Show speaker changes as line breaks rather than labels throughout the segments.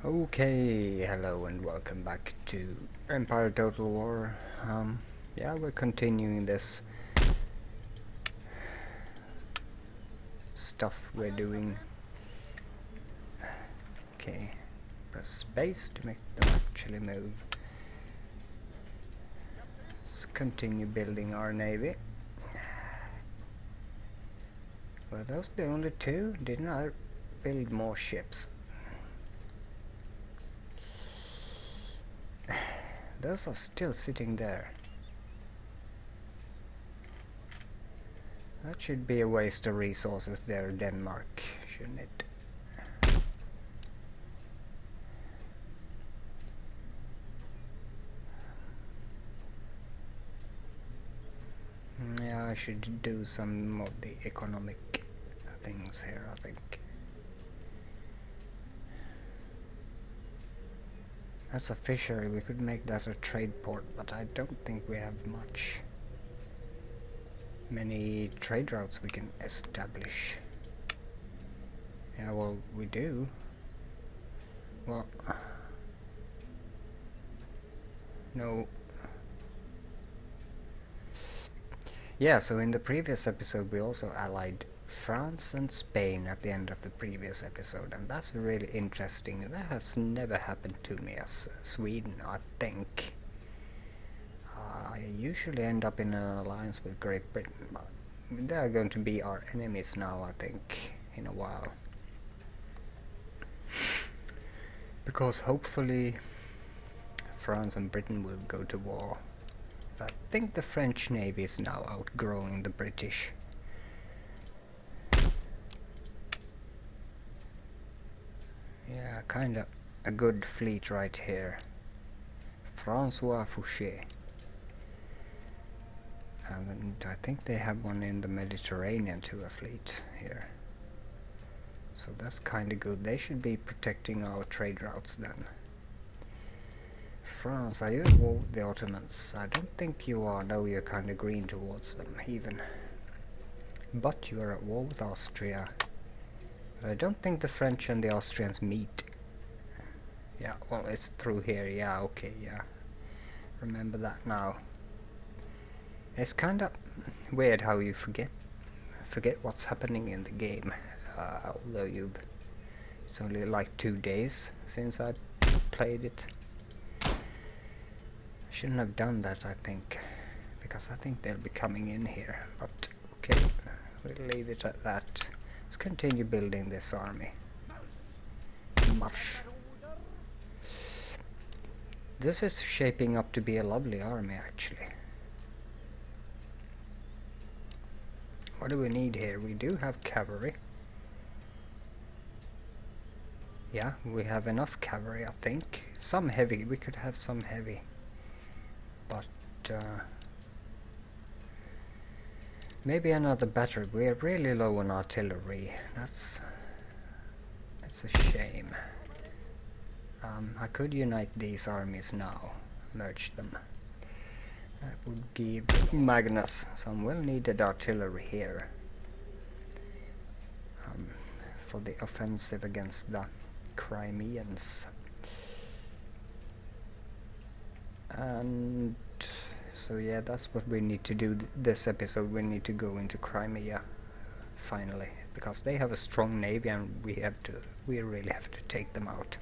Okay, hello and welcome back to Empire Total War. Yeah, we're continuing this stuff we're doing. Okay, press space to make them actually move. Let's continue building our navy. Were those the only two? Didn't I build more ships? Those are still sitting there. That should be a waste of resources there, Denmark, shouldn't it? Yeah, I should do some of the economic things here, I think. That's a fishery, we could make that a trade port, but I don't think we have many trade routes we can establish. Yeah, well, we do. Well, no. Yeah, so in the previous episode we also allied France and Spain at the end of the previous episode, and that's really interesting. That has never happened to me as Sweden, I think. I usually end up in an alliance with Great Britain, but they are going to be our enemies now, I think, in a while. Because hopefully France and Britain will go to war. I think the French Navy is now outgrowing the British. Yeah, kinda a good fleet right here. François Fouché. And I think they have one in the Mediterranean too, a fleet here. So that's kinda good. They should be protecting our trade routes then. France, are you at war with the Ottomans? I don't think you are. No, you're kinda green towards them even. But you are at war with Austria. But I don't think the French and the Austrians meet. Yeah, well, it's through here. Yeah, okay, yeah. Remember that now. It's kinda weird how you forget what's happening in the game. Although it's only like 2 days since I played it. Shouldn't have done that, I think, because I think they'll be coming in here. But okay, we'll leave it at that. Let's continue building this army. March. This is shaping up to be a lovely army, actually. What do we need here? We do have cavalry. Yeah, we have enough cavalry, I think. Some heavy, we could have some heavy. But maybe another battery. We are really low on artillery. That's a shame. I could unite these armies now, merge them. That would give Magnus some well-needed artillery here for the offensive against the Crimeans. And so yeah, that's what we need to do this episode. We need to go into Crimea finally, because they have a strong navy and we really have to take them out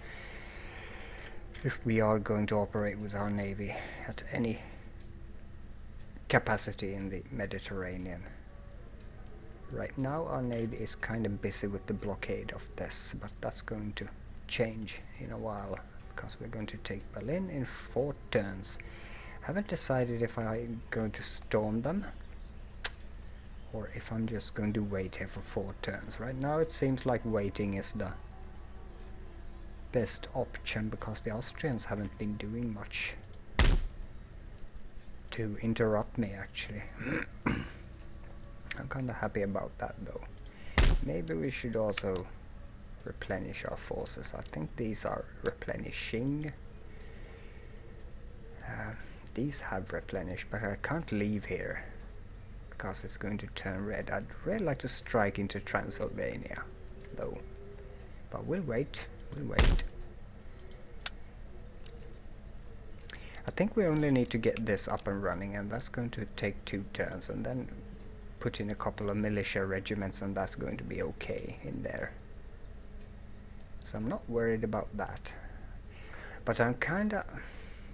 if we are going to operate with our navy at any capacity in the Mediterranean. Right now our navy is kind of busy with the blockade of this, but that's going to change in a while, because we're going to take Berlin in 4 turns. Haven't decided if I'm going to storm them or if I'm just going to wait here for 4 turns. Right now it seems like waiting is the best option, because the Austrians haven't been doing much to interrupt me, actually. I'm kinda happy about that though. Maybe we should also replenish our forces. I think these are replenishing. These have replenished, but I can't leave here because it's going to turn red. I'd really like to strike into Transylvania though, but we'll wait. I think we only need to get this up and running, and that's going to take 2 turns, and then put in a couple of militia regiments, and that's going to be okay in there. So I'm not worried about that. But I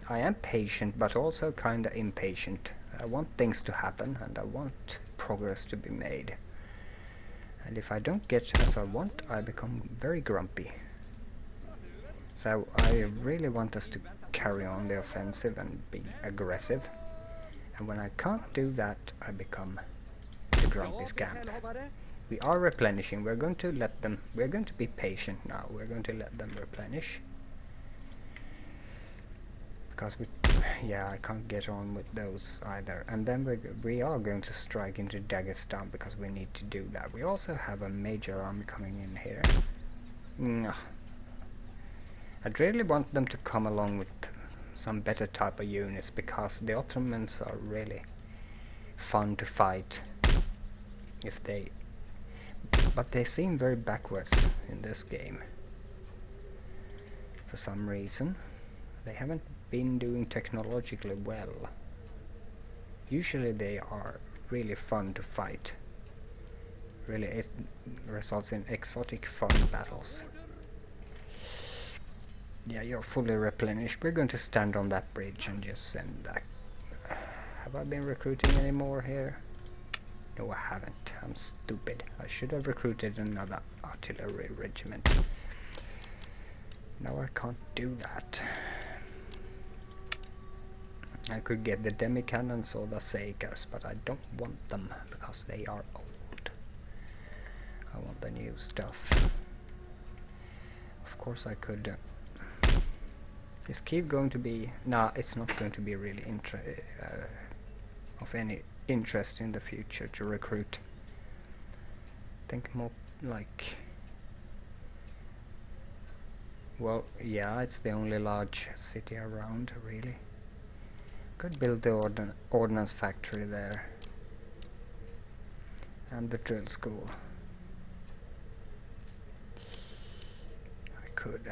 am patient, but also kinda impatient. I want things to happen, and I want progress to be made. And if I don't get as I want, I become very grumpy. So I really want us to carry on the offensive and be aggressive. And when I can't do that, I become the grumpy scamp. We are replenishing. We're going to be patient now. We're going to let them replenish. Because I can't get on with those either. And then we are going to strike into Dagestan because we need to do that. We also have a major army coming in here. I'd really want them to come along with some better type of units, because the Ottomans are really fun to fight but they seem very backwards in this game for some reason. They haven't been doing technologically well. Usually they are really fun to fight. Really, it results in exotic fun battles. Yeah, you're fully replenished. We're going to stand on that bridge and just send that. Have I been recruiting any more here? No, I haven't. I'm stupid. I should have recruited another artillery regiment. No, I can't do that. I could get the demi-cannons or the Sakers, but I don't want them because they are old. I want the new stuff. Of course I could... Is Kiev going to be... Nah, it's not going to be really of any interest in the future to recruit. Think more like... Well, yeah, it's the only large city around, really. Could build the ordnance factory there. And the drill school. I could.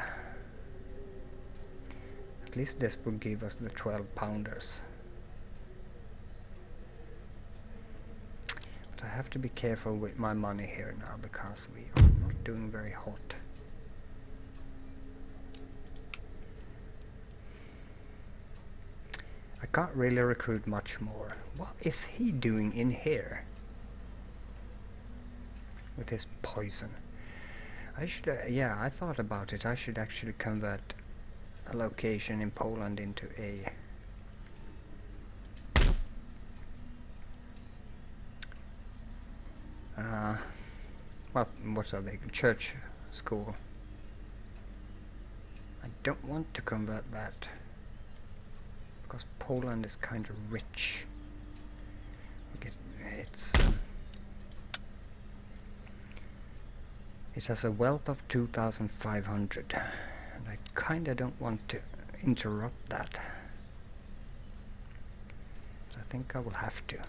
At least this would give us the 12-pounders. But I have to be careful with my money here now, because we are not doing very hot. I can't really recruit much more. What is he doing in here? With his poison. I should, yeah, I thought about it. I should actually convert a location in Poland into a what are they? Church school. I don't want to convert that because Poland is kind of rich. It has a wealth of 2,500, and I kinda don't want to interrupt that. I think I will have to.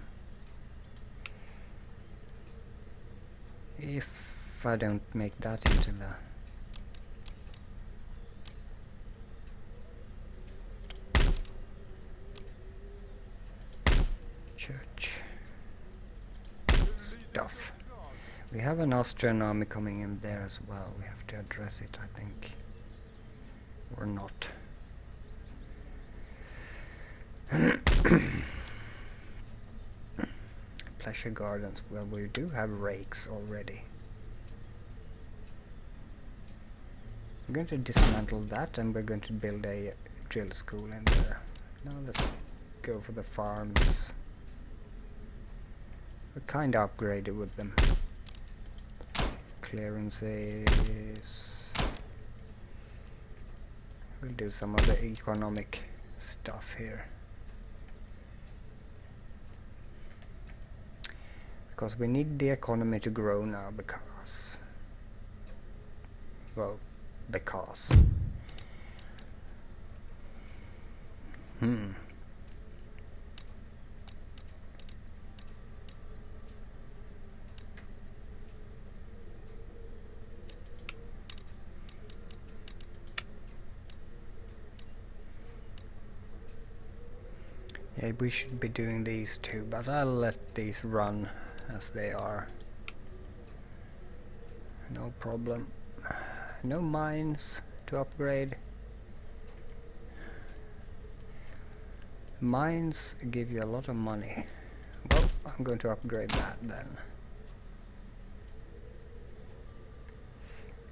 If I don't make that into the church stuff. We have an Austrian army coming in there as well. We have to address it, I think. Or not. Pleasure gardens. Well, we do have rakes already. We're going to dismantle that, and we're going to build a drill school in there. Now let's go for the farms. We're kind of upgraded with them. Clearances. We'll do some of the economic stuff here. Because we need the economy to grow now, because... Well, because... Maybe we should be doing these too, but I'll let these run as they are. No problem. No mines to upgrade. Mines give you a lot of money. Well, I'm going to upgrade that then.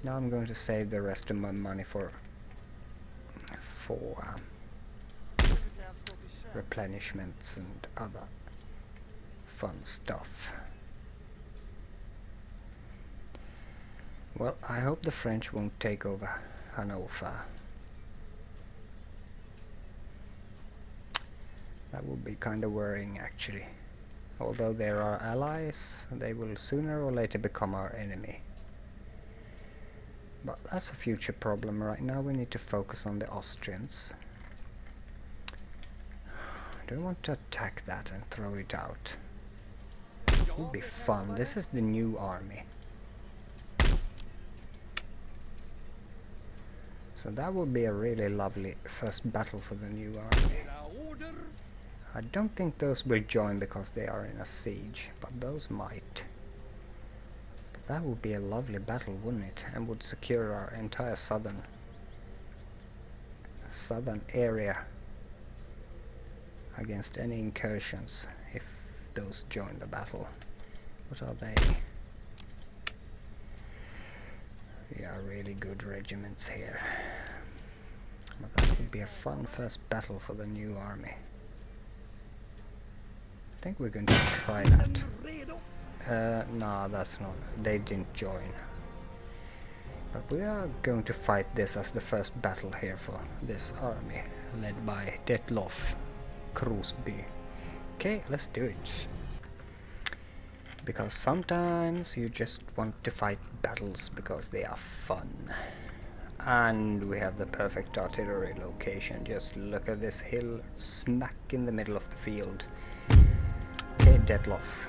Now I'm going to save the rest of my money for replenishments and other fun stuff. Well, I hope the French won't take over Hanover. That would be kind of worrying, actually. Although they are allies, they will sooner or later become our enemy. But that's a future problem. Right now we need to focus on the Austrians. Do I want to attack that and throw it out? It would be fun. This is the new army. So that would be a really lovely first battle for the new army. I don't think those will join because they are in a siege, but those might. But that would be a lovely battle, wouldn't it? And would secure our entire southern area against any incursions if those join the battle. What are they? Yeah, really good regiments here. But that would be a fun first battle for the new army. I think we're going to try that. No, that's not. They didn't join. But we are going to fight this as the first battle here for this army, led by Detlof Crosby. Okay, let's do it. Because sometimes you just want to fight battles because they are fun. And we have the perfect artillery location. Just look at this hill smack in the middle of the field. Okay, Detlof,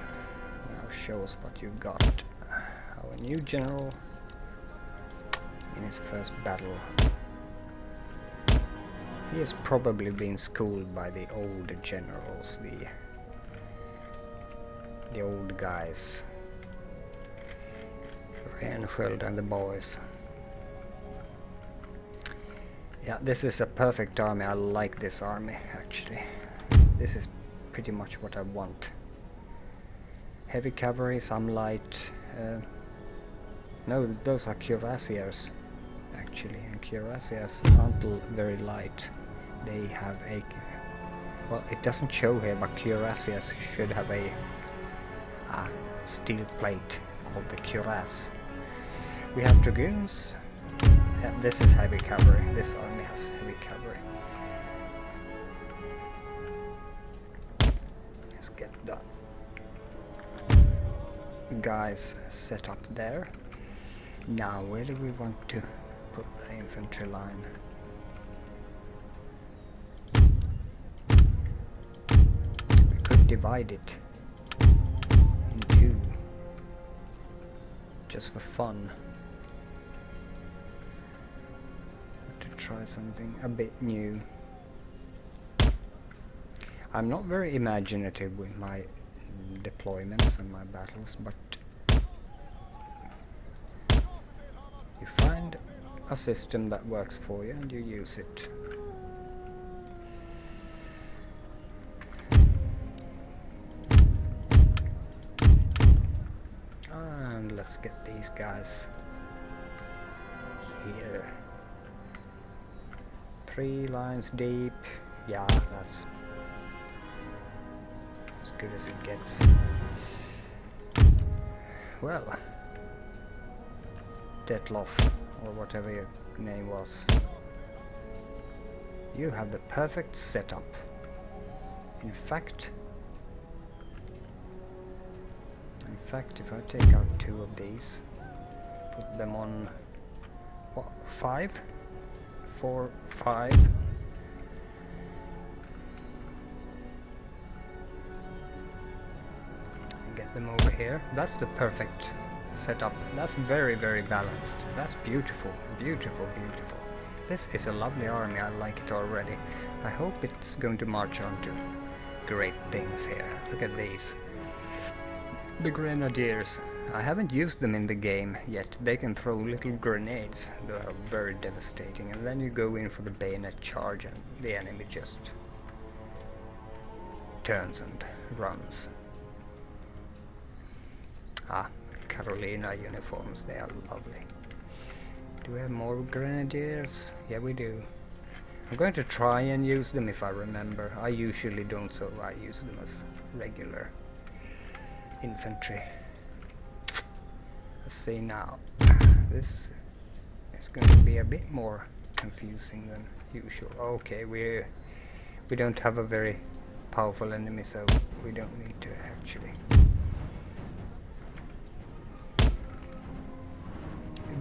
now show us what you got. Our new general in his first battle. He has probably been schooled by the old generals, the old guys. Rensköld and the boys. Yeah, this is a perfect army. I like this army, actually. This is pretty much what I want. Heavy cavalry, some light. No, those are cuirassiers, actually. And cuirassiers aren't very light. They have a... Well, it doesn't show here, but cuirassiers should have a steel plate called the cuirass. We have dragoons. Yeah, this is heavy cavalry. This army has heavy cavalry. Let's get the guys set up there. Now, where do we want to put the infantry line? We could divide it in two, just for fun. To try something a bit new. I'm not very imaginative with my deployments and my battles, but you find a system that works for you and you use it. And let's get these guys here. 3 lines deep. Yeah, that's as good as it gets. Well, Detlof, or whatever your name was, you have the perfect setup. In fact, if I take out 2 of these, put them on what, 5? 4, 5. Get them over here. That's the perfect setup. That's very, very balanced. That's beautiful, beautiful, beautiful. This is a lovely army. I like it already. I hope it's going to march on to great things here. Look at these. The grenadiers. I haven't used them in the game yet. They can throw little grenades that are very devastating, and then you go in for the bayonet charge and the enemy just turns and runs. Ah, Carolina uniforms, they are lovely. Do we have more grenadiers? Yeah, we do. I'm going to try and use them if I remember. I usually don't, so I use them as regular infantry. Let's see now. This is going to be a bit more confusing than usual. Okay, we don't have a very powerful enemy, so we don't need to actually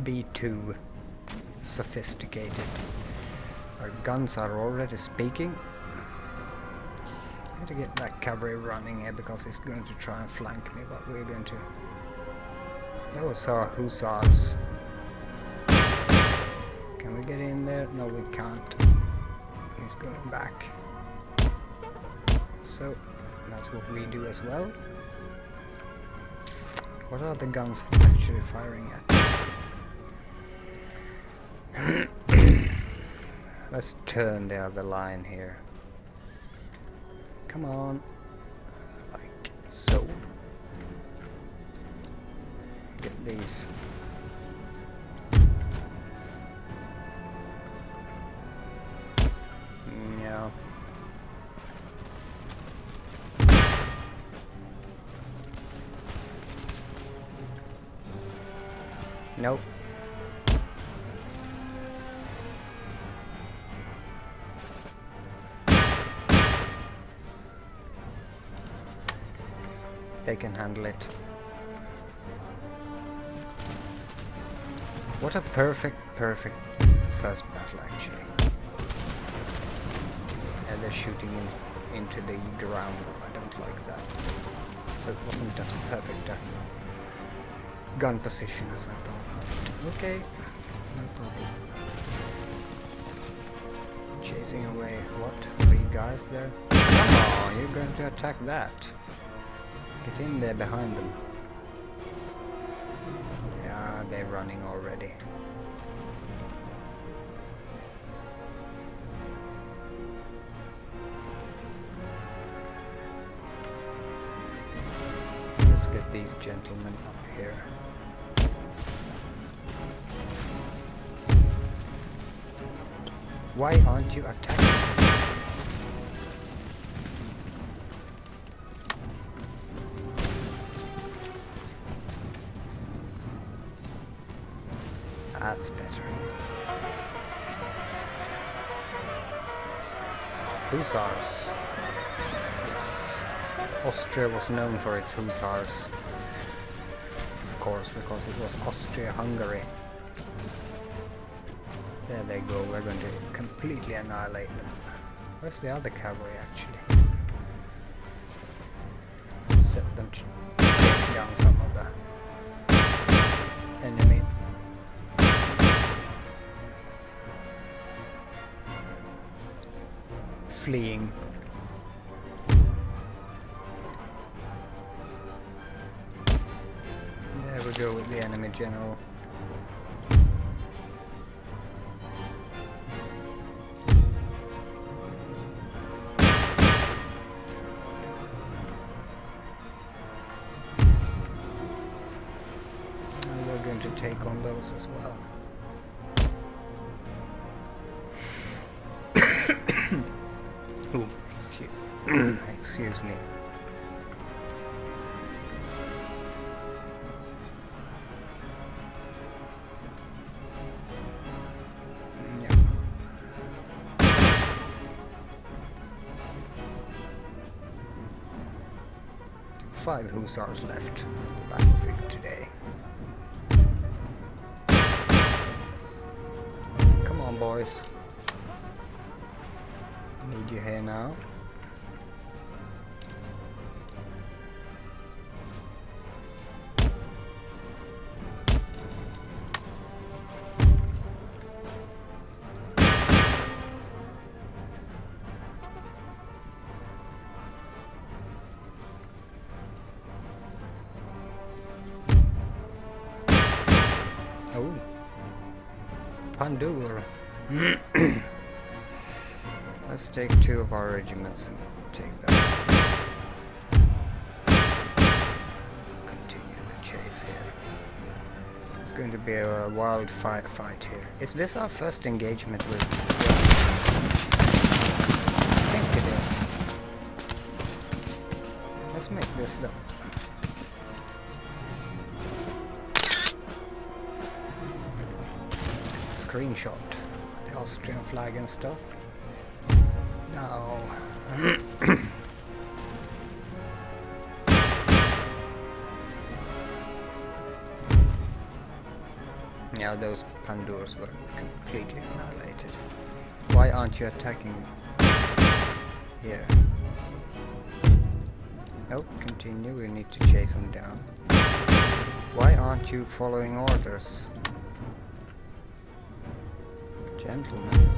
be too sophisticated. Our guns are already speaking. I'm going to get that cavalry running here because he's going to try and flank me, but we're going to... Those are hussars. Can we get in there? No, we can't. He's going back. So, that's what we do as well. What are the guns actually firing at? Let's turn the other line here. Come on. Like so. Get these. Yeah. Nope. They can handle it. What a perfect first battle, actually. And they're shooting into the ground. I don't like that. So it wasn't as perfect a gun position as I thought. Okay, no problem. Chasing away, what? 3 guys there? Come on, you're going to attack that. Get in there behind them. Yeah, they're running already. Let's get these gentlemen up here. Why aren't you attacking? That's better. Hussars. Austria was known for its hussars. Of course, because it was Austria-Hungary. There they go, we're going to completely annihilate them. Where's the other cavalry, actually? Set them to chase down some of the enemy. Fleeing. There we go with the enemy general. And we're going to take on those as well. Ooh, excuse me. Yeah. 5 hussars left on the battlefield today. Come on, boys. Need you here now. Pandur. Let's take 2 of our regiments and take that. Continue the chase here. It's going to be a wild fight here. Is this our first engagement with the Austrians? I think it is. Let's make this though. Screenshot the Austrian flag and stuff. Now yeah, those Pandurs were completely annihilated. Why aren't you attacking here? Oh, continue, we need to chase them down. Why aren't you following orders? Gentlemen.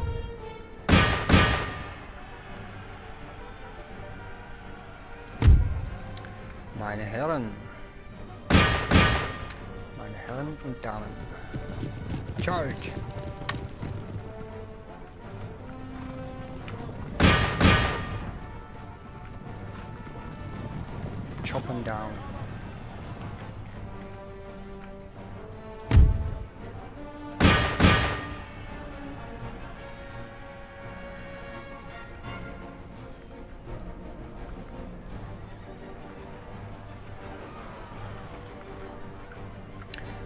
Meine Herren. Meine Herren und Damen. Charge! Chop them down.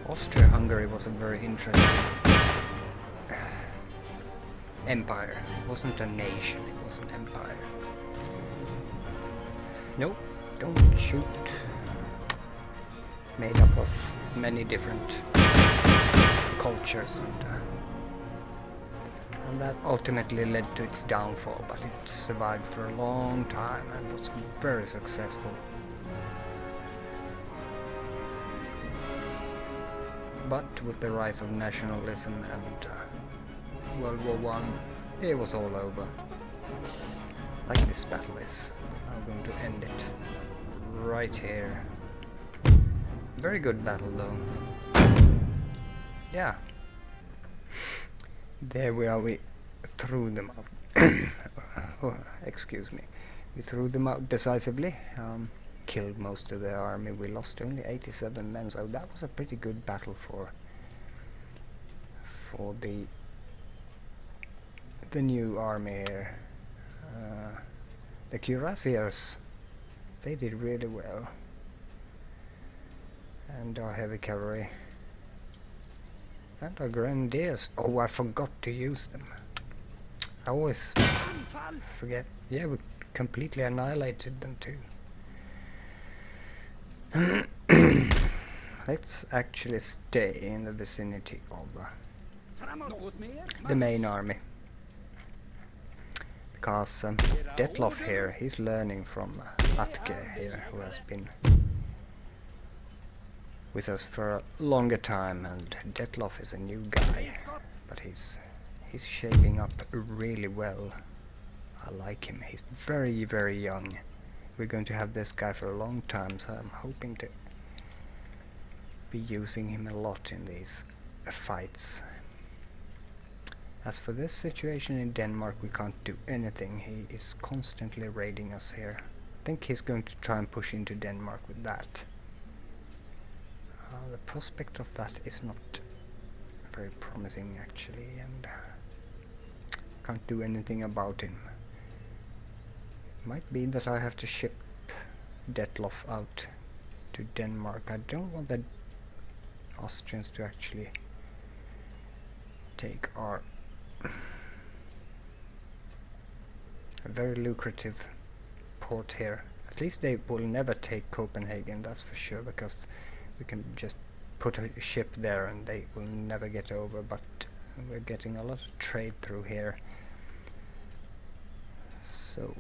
Austria-Hungary was a very interesting empire. It wasn't a nation, it was an empire. Nope, don't shoot. Made up of many different cultures, and that ultimately led to its downfall, but it survived for a long time and was very successful. But with the rise of nationalism and World War I, it was all over. Like this battle is. I'm going to end it right here. Very good battle though. Yeah. There we are, we threw them out. Oh, excuse me. We threw them out decisively. Killed most of their army. We lost only 87 men, so that was a pretty good battle for the new army here. The cuirassiers, they did really well, and our heavy cavalry and our grenadiers. Oh, I forgot to use them. I always forget. Yeah, we completely annihilated them too. Let's actually stay in the vicinity of the main army, because Detloff here, he's learning from Atke here, who has been with us for a longer time, and Detloff is a new guy, but he's shaping up really well. I like him. He's very, very young. We're going to have this guy for a long time, so I'm hoping to be using him a lot in these fights. As for this situation in Denmark, we can't do anything. He is constantly raiding us here. I think he's going to try and push into Denmark with that. The prospect of that is not very promising actually, and can't do anything about him. Might be that I have to ship Detloff out to Denmark. I don't want the Austrians to actually take our very lucrative port here. At least they will never take Copenhagen, that's for sure, because we can just put a ship there and they will never get over, but we're getting a lot of trade through here. So,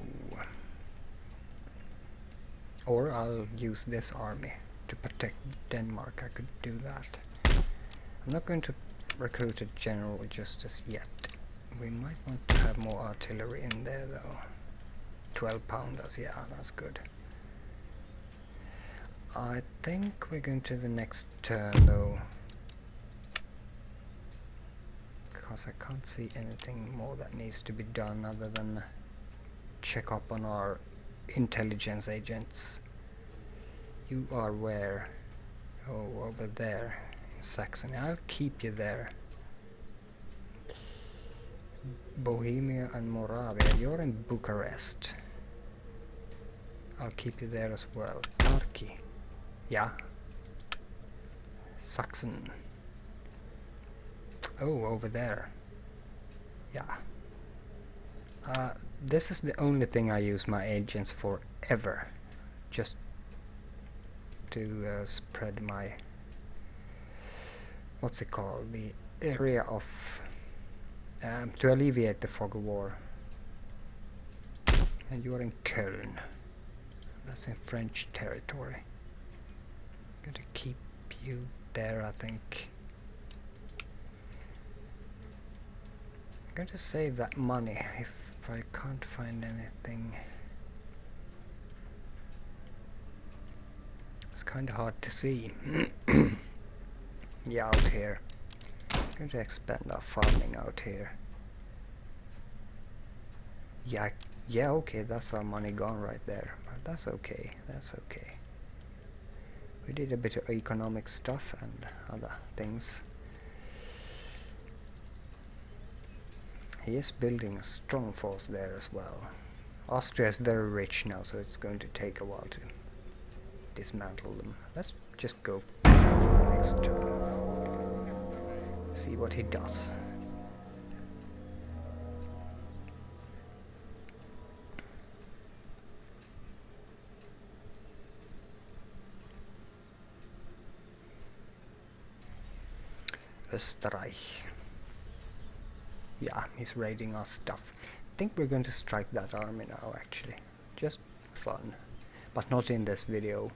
or I'll use this army to protect Denmark. I could do that. I'm not going to recruit a general just as yet. We might want to have more artillery in there though. 12 pounders, yeah, that's good. I think we're going to the next turn though, because I can't see anything more that needs to be done other than check up on our intelligence agents. You are where? Oh, over there in Saxony. I'll keep you there. Bohemia and Moravia. You're in Bucharest. I'll keep you there as well. Turkey. Yeah. Saxon. Oh, over there. Yeah. This is the only thing I use my agents for ever. Just to spread my... what's it called? The area of... to alleviate the fog of war. And you're in Köln. That's in French territory. I'm going to keep you there, I think. I'm going to save that money if I can't find anything. It's kind of hard to see. Yeah, out here. I'm going to expand our farming out here. Yeah, okay, that's our money gone right there. But that's okay, that's okay. We did a bit of economic stuff and other things. He is building a strong force there as well. Austria is very rich now, so it's going to take a while to dismantle them. Let's just go for the next turn. See what he does. Österreich. Yeah, he's raiding our stuff. I think we're going to strike that army now, actually. Just fun. But not in this video.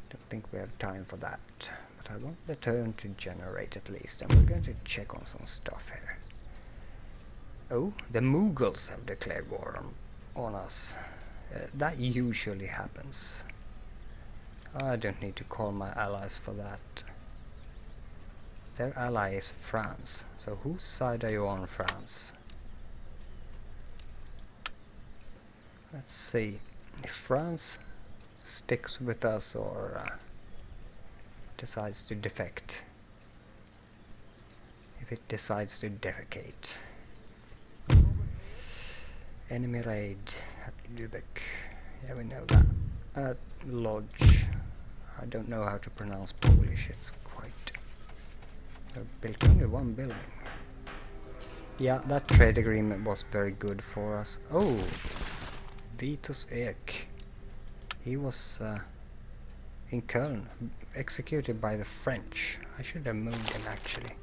Don't think we have time for that. But I want the turn to generate at least. And we're going to check on some stuff here. Oh, the Mughals have declared war on us. That usually happens. I don't need to call my allies for that. Their ally is France. So whose side are you on, France? Let's see. If France sticks with us or decides to defect. If it decides to defecate. Enemy raid at Lübeck. Yeah, we know that. Lodge. I don't know how to pronounce Polish. It's quite... I built only one building. Yeah, that trade agreement was very good for us. Oh! Vitus Ek. He was in Köln, executed by the French. I should have moved him, actually.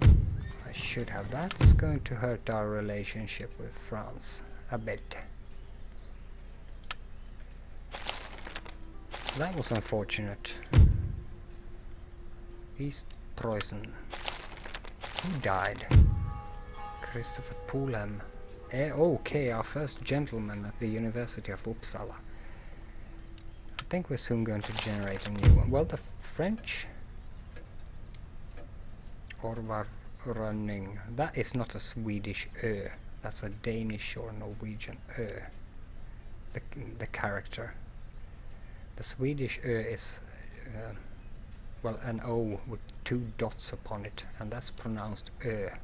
I should have. That's going to hurt our relationship with France a bit. That was unfortunate. East Preußen. Who died? Christopher Pulem. Okay, our first gentleman at the University of Uppsala. I think we're soon going to generate a new one. Well, the French... Orvar running. That is not a Swedish Ö. That's a Danish or Norwegian Ö. The character. The Swedish Ö is... well, an O with 2 dots upon it, and that's pronounced Ö.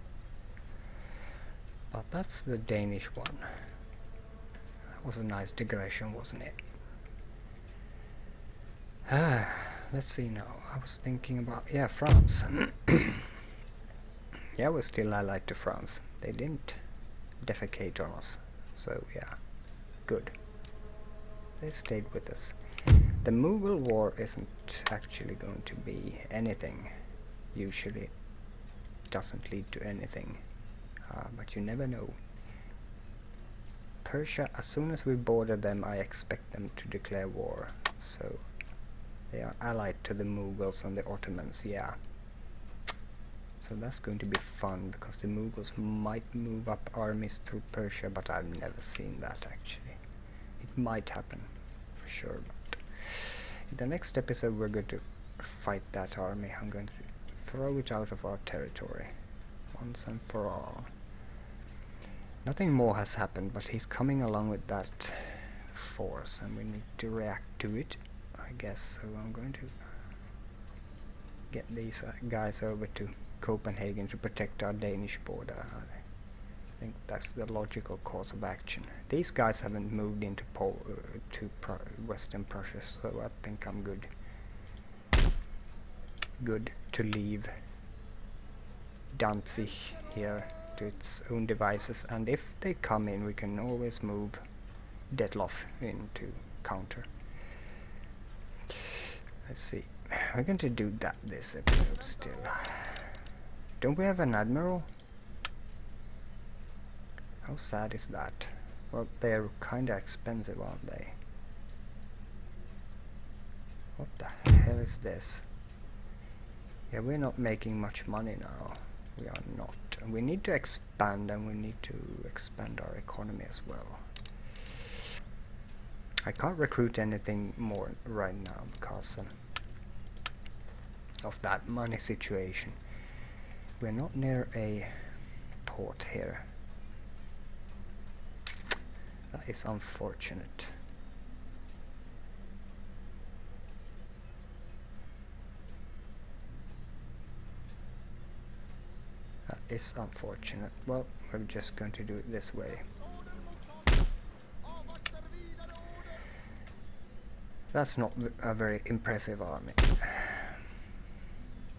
But that's the Danish one. That was a nice digression, wasn't it? Let's see now. I was thinking about... yeah, France. Yeah, we're still allied to France. They didn't defecate on us. So, yeah. Good. They stayed with us. The Mughal War isn't actually going to be anything. Usually it doesn't lead to anything. But you never know. Persia, as soon as we border them, I expect them to declare war. So they are allied to the Mughals and the Ottomans, yeah. So that's going to be fun, because the Mughals might move up armies through Persia, but I've never seen that actually. It might happen, for sure. But in the next episode we're going to fight that army. I'm going to throw it out of our territory. once and for all. Nothing more has happened, but he's coming along with that force and we need to react to it, I guess. So I'm going to get these guys over to Copenhagen to protect our Danish border. I think that's the logical course of action. These guys haven't moved into Western Prussia, so I think I'm good to leave Danzig here to its own devices, and if they come in we can always move Detloff in to counter. Let's see, we're going to do that this episode still. Don't we have an admiral? How sad is that? Well, they're kinda expensive, aren't they? What the hell is this? Yeah, we're not making much money now. We are not. And we need to expand, and we need to expand our economy as well. I can't recruit anything more right now because of that money situation. We're not near a port here. That is unfortunate. That is unfortunate. Well, we're just going to do it this way. That's not a very impressive army.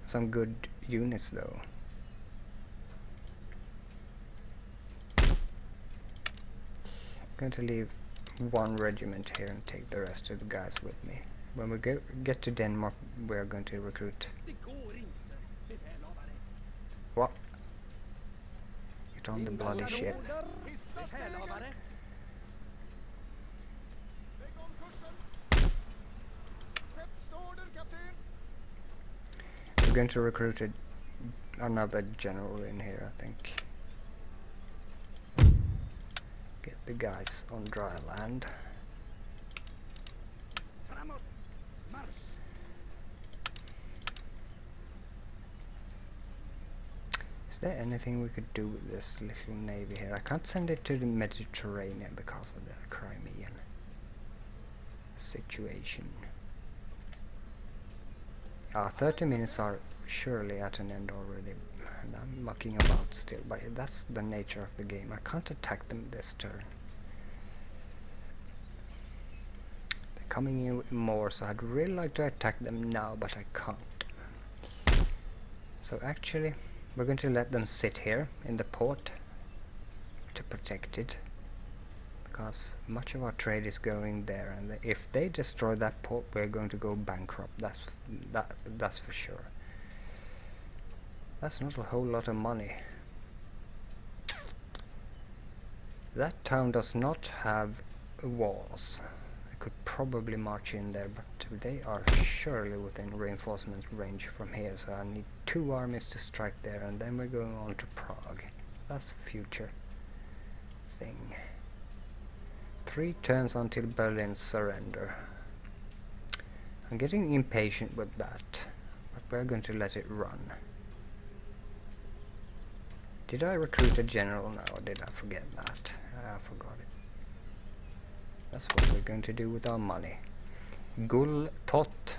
Some good units though. I'm going to leave one regiment here and take the rest of the guys with me. When we get to Denmark, we're going to recruit. What? Get on the bloody ship. We're going to recruit another general in here, I think. Get the guys on dry land. Is there anything we could do with this little navy here? I can't send it to the Mediterranean because of the Crimean situation. Our 30 minutes are surely at an end already, and I'm mucking about still, but that's the nature of the game. I can't attack them this turn. They're coming in with more, so I'd really like to attack them now, but I can't. So actually, we're going to let them sit here in the port to protect it, because much of our trade is going there, and if they destroy that port, we're going to go bankrupt. That's for sure. That's not a whole lot of money. That town does not have walls. I could probably march in there, but they are surely within reinforcement range from here, so I need 2 armies to strike there, and then we're going on to Prague. That's a future thing. 3 turns until Berlin's surrender. I'm getting impatient with that, but we're going to let it run. Did I recruit a general now, or did I forget that? I forgot it. That's what we're going to do with our money. Gull tot.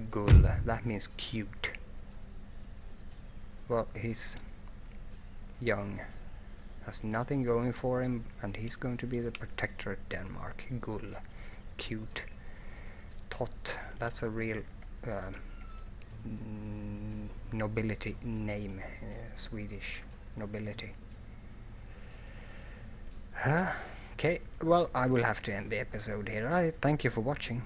Gull, that means cute. Well, he's young, has nothing going for him, and he's going to be the protector of Denmark. Gull, cute. Tot, that's a real nobility name, Swedish nobility. Okay, well, I will have to end the episode here. I thank you for watching.